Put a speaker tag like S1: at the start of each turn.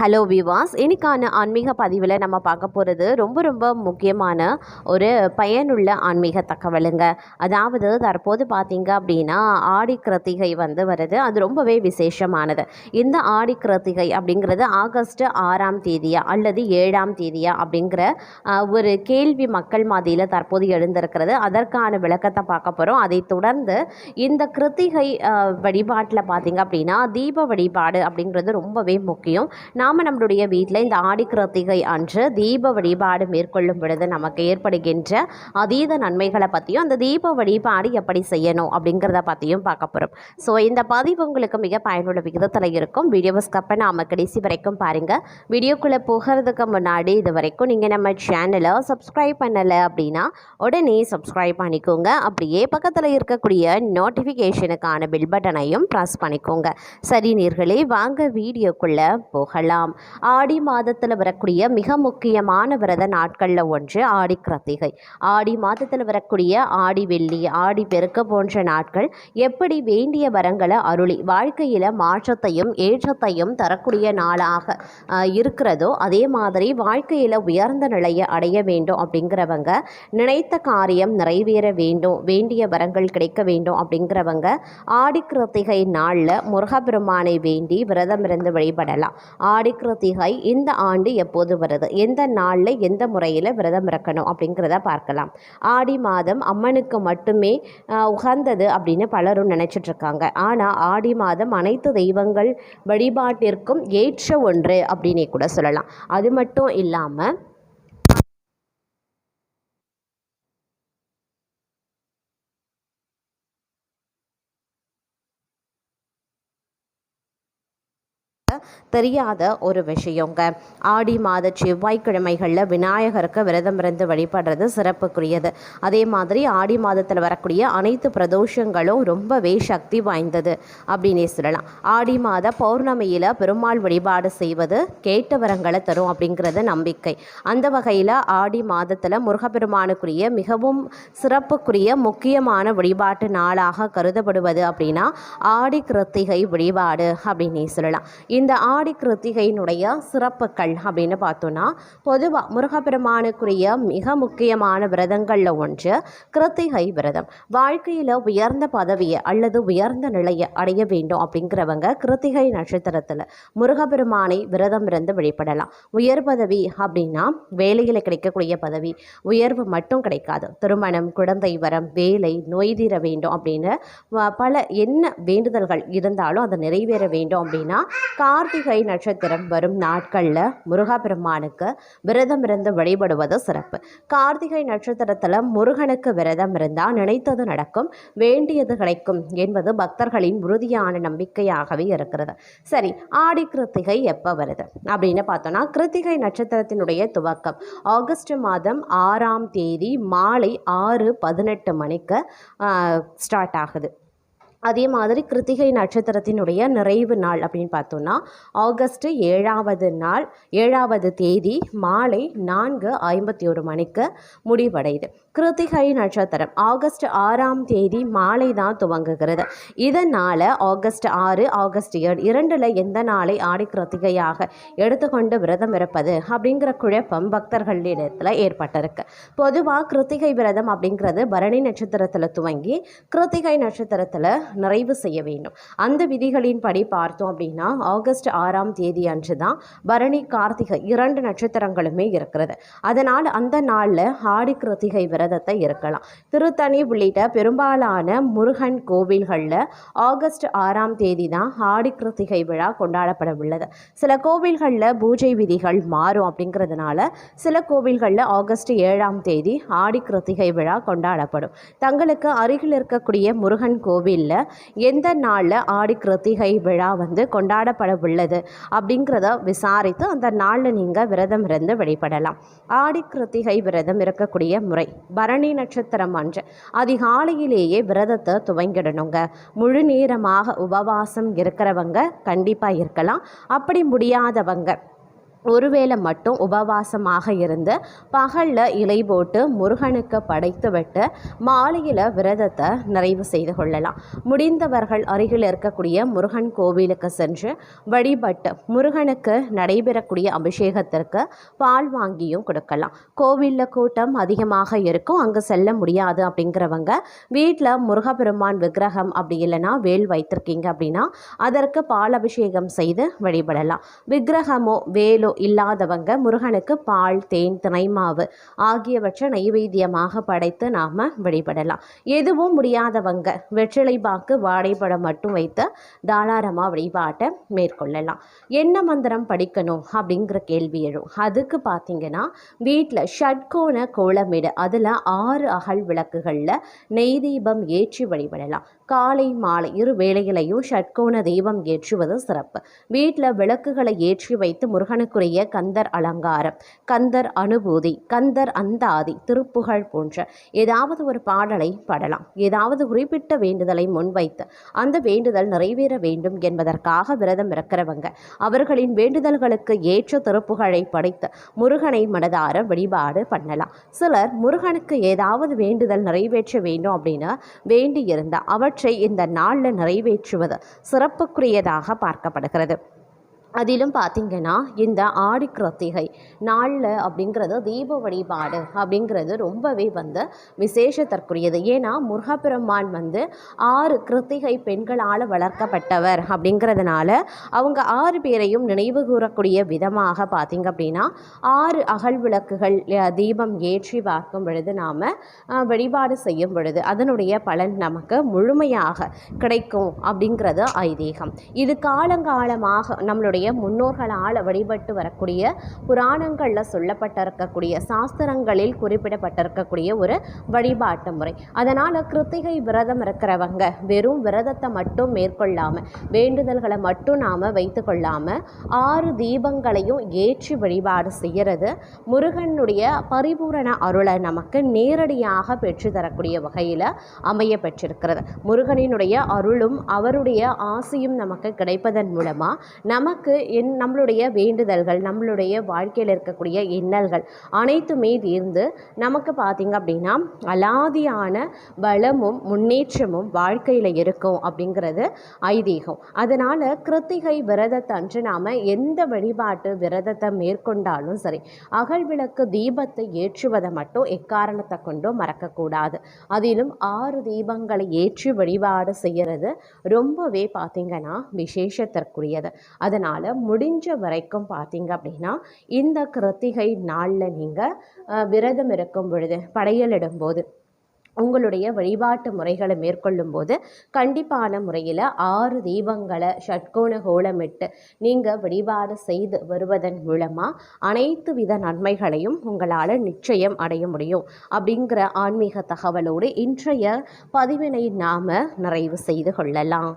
S1: Hello விவாஸ், இன்னைக்கான ஆன்மீக பதிவில் நம்ம பார்க்க போகிறது ரொம்ப ரொம்ப முக்கியமான ஒரு பயனுள்ள ஆன்மீக தகவலுங்க. அதாவது தற்போது பார்த்தீங்க அப்படின்னா ஆடி கிருத்திகை வருது. அது ரொம்பவே விசேஷமானது. இந்த ஆடி கிருத்திகை அப்படிங்கிறது ஆகஸ்ட் 6ஆம் தேதியா அல்லது 7ஆம் தேதியா அப்படிங்கிற ஒரு கேள்வி மக்கள் மத்தியில் தற்போது எழுந்திருக்கிறது. அதற்கான விளக்கத்தை பார்க்க போகிறோம். அதை தொடர்ந்து இந்த கிருத்திகை வழிபாட்டில் பார்த்தீங்க அப்படின்னா தீப வழிபாடு அப்படிங்கிறது ரொம்பவே முக்கியம். நாம் நம்மளுடைய வீட்டில் இந்த ஆடி கிருத்திகை அன்று தீப வழிபாடு மேற்கொள்ளும் பொழுது நமக்கு ஏற்படுகின்ற அதீத நன்மைகளை பற்றியும் அந்த தீப வழிபாடு எப்படி செய்யணும் அப்படிங்கிறத பற்றியும் பார்க்க போகிறோம். ஸோ இந்த பதிவு உங்களுக்கு மிக பயனுள்ள விகிதத்தில் இருக்கும். வீடியோவை ஸ்கிப் பண்ணாமல் கடைசி வரைக்கும் பாருங்கள். வீடியோக்குள்ளே போகிறதுக்கு முன்னாடி இது வரைக்கும் நீங்கள் நம்ம சேனலை சப்ஸ்கிரைப் பண்ணலை அப்படின்னா உடனே சப்ஸ்கிரைப் பண்ணிக்கோங்க. அப்படியே பக்கத்தில் இருக்கக்கூடிய நோட்டிஃபிகேஷனுக்கான பில் பட்டனையும் ப்ரெஸ் பண்ணிக்கோங்க. சரி நேர்களே, வாங்க வீடியோக்குள்ளே போகலாம். ஆடி மாதத்தில் வரக்கூடிய மிக முக்கியமான விரத நாட்களில் ஒன்று ஆடி கிருத்திகை. ஆடி மாதத்தில் வரக்கூடிய ஆடி வெள்ளி, ஆடி பெருக்கு போன்ற நாட்கள் எப்படி வேண்டிய வரங்களை அருளி வாழ்க்கையில் மாற்றத்தையும் ஏற்றத்தையும் தரக்கூடிய நாளாக இருக்கிறதோ அதே மாதிரி வாழ்க்கையில் உயர்ந்த நிலையை அடைய வேண்டும் அப்படிங்கிறவங்க, நினைத்த காரியம் நிறைவேற வேண்டும், வேண்டிய வரங்கள் கிடைக்க வேண்டும் அப்படிங்கிறவங்க ஆடி கிருத்திகை நாளில் முருகப்பெருமானை வேண்டி விரதம் இருந்து வழிபடலாம். ஆடி கிருத்திகை இந்த ஆண்டு எப்போது வருது, எந்த நாளில் எந்த முறையில் விரதம் இருக்கணும் அப்படிங்கிறத பார்க்கலாம். ஆடி மாதம் அம்மனுக்கு மட்டுமே உகந்தது அப்படின்னு பலரும் நினச்சிட்ருக்காங்க. ஆனால் ஆடி மாதம் அனைத்து தெய்வங்கள் வழிபாட்டிற்கும் ஏற்ற ஒன்று அப்படின்னே கூட சொல்லலாம். அது மட்டும் இல்லாமல் தெரியாத ஒரு விஷயங்க. ஆடி மாத செவ்வாய்க்கிழமைகளில் விநாயகருக்கு விரதம் இருந்து வழிபடுறது சிறப்புக்குரியது. அதே மாதிரி ஆடி மாதத்தில் வரக்கூடிய அனைத்து பிரதோஷங்களும் ரொம்பவே சக்தி வாய்ந்தது அப்படின்னே சொல்லலாம். ஆடி மாத பௌர்ணமியில் பெருமாள் வழிபாடு செய்வது கேட்ட வரங்களை தரும் அப்படிங்கிறது நம்பிக்கை. அந்த வகையில் ஆடி மாதத்தில் முருகப்பெருமானுக்குரிய மிகவும் சிறப்புக்குரிய முக்கியமான வழிபாட்டு நாளாக கருதப்படுவது அப்படின்னா ஆடி கிருத்திகை வழிபாடு அப்படின்னே சொல்லலாம். இந்த ஆடி கிருத்திகையினுடைய சிறப்புகள் அப்படின்னு பார்த்தோன்னா, பொதுவாக முருகப்பெருமானுக்குரிய மிக முக்கியமான விரதங்களில் ஒன்று கிருத்திகை விரதம். வாழ்க்கையில் உயர்ந்த பதவியை அல்லது உயர்ந்த நிலையை அடைய வேண்டும் அப்படிங்கிறவங்க கிருத்திகை நட்சத்திரத்தில் முருகப்பெருமானை விரதம் இருந்து வழிபடலாம். உயர் பதவி அப்படின்னா வேலையில் கிடைக்கக்கூடிய பதவி, உயர்வு மட்டும் கிடைக்காது. திருமணம், குழந்தை வரம், வேலை, நோய் தீர வேண்டும் அப்படின்னு பல என்ன வேண்டுதல்கள் இருந்தாலும் அதை நிறைவேற வேண்டும் அப்படின்னா கார்த்திகை நட்சத்திரம் வரும் நாட்களில் முருகப்பெருமானுக்கு விரதம் இருந்து வழிபடுவது சிறப்பு. கார்த்திகை நட்சத்திரத்தில் முருகனுக்கு விரதம் இருந்தால் நினைத்தது நடக்கும், வேண்டியது கிடைக்கும் என்பது பக்தர்களின் உறுதியான நம்பிக்கையாகவே இருக்கிறது. சரி, ஆடி கிருத்திகை எப்போ வருது அப்படின்னு பார்த்தோன்னா, கிருத்திகை நட்சத்திரத்தினுடைய துவக்கம் ஆகஸ்ட் மாதம் 6ஆம் தேதி மாலை 6:18 மணிக்கு ஸ்டார்ட் ஆகுது. அதே மாதிரி கிருத்திகை நட்சத்திரத்தினுடைய நிறைவு நாள் அப்படின்னு பார்த்தோன்னா ஆகஸ்ட் 7ஆவது தேதி மாலை 4:51 மணிக்கு முடிவடையுது. கிருத்திகை நட்சத்திரம் ஆகஸ்ட் 6ஆம் தேதி மாலை தான் துவங்குகிறது. இதனால் ஆகஸ்ட் 6, ஆகஸ்ட் 7 இரண்டில் எந்த நாளை ஆடி கிருத்திகையாக எடுத்துக்கொண்டு விரதம் இருப்பது அப்படிங்கிற குழப்பம் பக்தர்களிடத்தில் ஏற்பட்டிருக்கு. பொதுவாக கிருத்திகை விரதம் அப்படிங்கிறது பரணி நட்சத்திரத்தில் துவங்கி கிருத்திகை நட்சத்திரத்தில் நிறைவு செய்ய வேண்டும். அந்த விதிகளின் படி பார்த்தோம் அப்படின்னா ஆகஸ்ட் 6ஆம் தேதி அன்று தான் பரணி, கார்த்திகை 2 நட்சத்திரங்களுமே இருக்கிறது. அதனால் அந்த நாளில் ஆடி கிருத்திகை விரதத்தை இருக்கலாம். திருத்தணி உள்ளிட்ட பெரும்பாலான முருகன் கோவில்களில் ஆகஸ்ட் 6ஆம் தேதி தான் ஆடி கிருத்திகை விழா கொண்டாடப்பட உள்ளது. சில கோவில்களில் பூஜை விதிகள் மாறும் அப்படிங்கிறதுனால சில கோவில்களில் ஆகஸ்ட் 7ஆம் தேதி ஆடி கிருத்திகை விழா கொண்டாடப்படும். தங்களுக்கு அருகில் இருக்கக்கூடிய முருகன் கோவிலில் எந்த நாளில் ஆடி கிருத்திகை விழா கொண்டாடப்பட உள்ளது அப்படிங்கிறத விசாரித்து அந்த நாளில் நீங்கள் விரதம் இருந்து வழிபடலாம். ஆடி கிருத்திகை விரதம் இருக்கக்கூடிய முறை, பரணி நட்சத்திரம் அன்று அதிகாலையிலேயே விரதத்தை துவங்கிடணுங்க. முழு நேரமாக உபவாசம் இருக்கிறவங்க கண்டிப்பாக இருக்கலாம். அப்படி முடியாதவங்க ஒருவேளை மட்டும் உபவாசமாக இருந்து பகலில் இலை போட்டு முருகனுக்கு படைத்து விட்டு மாலையில் விரதத்தை நிறைவு செய்து கொள்ளலாம். முடிந்தவர்கள் அருகில் இருக்கக்கூடிய முருகன் கோவிலுக்கு சென்று வழிபட்டு முருகனுக்கு நடைபெறக்கூடிய அபிஷேகத்திற்கு பால் வாங்கியும் கொடுக்கலாம். கோவிலில் கூட்டம் அதிகமாக இருக்கும், அங்கே செல்ல முடியாது அப்படிங்கிறவங்க வீட்டில் முருகப்பெருமான் விக்கிரகம் அப்படி இல்லைன்னா வேல் வைத்திருக்கீங்க அப்படின்னா அதற்கு பால் அபிஷேகம் செய்து வழிபடலாம். விக்கிரகமோ வேலோ இல்லாதவங்க முருகனுக்கு பால், தேன், தினைமாவு ஆகியவற்றை நைவேத்தியமாக படைத்து நாம் வழிபடலாம். எதுவும் முடியாதவங்க வெற்றிலை பாக்கு, வாழைப்பழம் மட்டும் வைத்து தாராளமாக வழிபாட்டை மேற்கொள்ளலாம். என்ன மந்திரம் படிக்கணும் அப்படிங்கிற கேள்வி எழும். அதுக்கு பார்த்தீங்கன்னா வீட்டில் ஷட்கோண கோலமிடு, அதில் 6 அகல் விளக்குகளில் நெய் தீபம் ஏற்றி வழிபடலாம். காலை மாலை இரு வேளையிலையும் ஷட்கோண தீபம் ஏற்றுவது சிறப்பு. வீட்டில் விளக்குகளை ஏற்றி வைத்து முருகனுக்குரிய கந்தர் அலங்காரம், கந்தர் அனுபூதி, கந்தர் அந்தாதி, திருப்புகழ் போன்ற ஏதாவது ஒரு பாடலை பாடலாம். ஏதாவது குறிப்பிட்ட வேண்டுதலை முன்வைத்து அந்த வேண்டுதல் நிறைவேற வேண்டும் என்பதற்காக விரதம் இருக்கிறவங்க அவர்களின் வேண்டுதல்களுக்கு ஏற்ற திருப்புகழை படைத்து முருகனை மனதார வழிபாடு பண்ணலாம். சிலர் முருகனுக்கு ஏதாவது வேண்டுதல் நிறைவேற்ற வேண்டும் அப்படின்னு வேண்டியிருந்தால் அவற்றை இந்த நாளில் நிறைவேற்றுவது சிறப்புக்குரியதாக பார்க்கப்படுகிறது. அதிலும் பார்த்திங்கன்னா இந்த ஆடி கிருத்திகை நாளில் அப்படிங்கிறது தீப வழிபாடு அப்படிங்கிறது ரொம்பவே விசேஷத்திற்குரியது. ஏன்னா முருகப்பெருமான் 6 கிருத்திகை பெண்களால் வளர்க்கப்பட்டவர் அப்படிங்கிறதுனால அவங்க 6 பேரையும் நினைவு கூறக்கூடிய விதமாக பார்த்திங்க அப்படின்னா 6 அகல் விளக்குகள் தீபம் ஏற்றி பார்க்கும் பொழுது நாம் வழிபாடு செய்யும் பொழுது அதனுடைய பலன் நமக்கு முழுமையாக கிடைக்கும் அப்படிங்கிறது ஐதீகம். இது காலங்காலமாக நம்மளுடைய முன்னோர்களால் வழிபட்டு வரக்கூடிய புராணங்களில் சொல்லப்பட்டிருக்கக்கூடிய சாஸ்திரங்களில் குறிப்பிடப்பட்டிருக்கக்கூடிய ஒரு வழிபாட்டு முறை. அதனால் கிருத்திகை விரதம் இருக்கிறவங்க வெறும் விரதத்தை மட்டும் மேற்கொள்ளாமல் வேண்டுதல்களை மட்டும் நாம் வைத்து கொள்ளாமல் 6 தீபங்களையும் ஏற்றி வழிபாடு செய்கிறது முருகனுடைய பரிபூரண அருளை நமக்கு நேரடியாக பெற்று தரக்கூடிய வகையில் அமைய பெற்றிருக்கிறது. முருகனினுடைய அருளும் அவருடைய ஆசையும் நமக்கு கிடைப்பதன் மூலமாக நமக்கு நம்மளுடைய வேண்டுதல்கள், நம்மளுடைய வாழ்க்கையில் இருக்கக்கூடிய எண்ணல்கள் அனைத்துமே தீர்ந்து நமக்கு பார்த்திங்க அப்படின்னா அலாதியான பலமும் முன்னேற்றமும் வாழ்க்கையில் இருக்கும் அப்படிங்கிறது ஐதீகம். அதனால் கிருத்திகை விரதத்தன்று நாம் எந்த வழிபாட்டு விரதத்தை மேற்கொண்டாலும் சரி அகல் விளக்கு தீபத்தை ஏற்றுவதை மட்டும் எக்காரணத்தை கொண்டும் மறக்கக்கூடாது. அதிலும் 6 தீபங்களை ஏற்றி வழிபாடு செய்கிறது ரொம்பவே பார்த்திங்கன்னா விசேஷத்திற்குரியது. அதனால் முடிஞ்ச வரைக்கும் பார்த்தீங்க அப்படின்னா இந்த கிருத்திகை நாளில் நீங்கள் விரதம் இருக்கும் பொழுது படையலிடும்போது உங்களுடைய வழிபாட்டு முறைகளை மேற்கொள்ளும் போது கண்டிப்பான முறையில் 6 தீபங்களை ஷட்கோண கோலமிட்டு நீங்கள் வழிபாடு செய்து வருவதன் மூலமாக அனைத்து வித நன்மைகளையும் உங்களால் நிச்சயம் அடைய முடியும் அப்படிங்கிற ஆன்மீக தகவலோடு இன்றைய பதிவினை நாம் நிறைவு செய்து கொள்ளலாம்.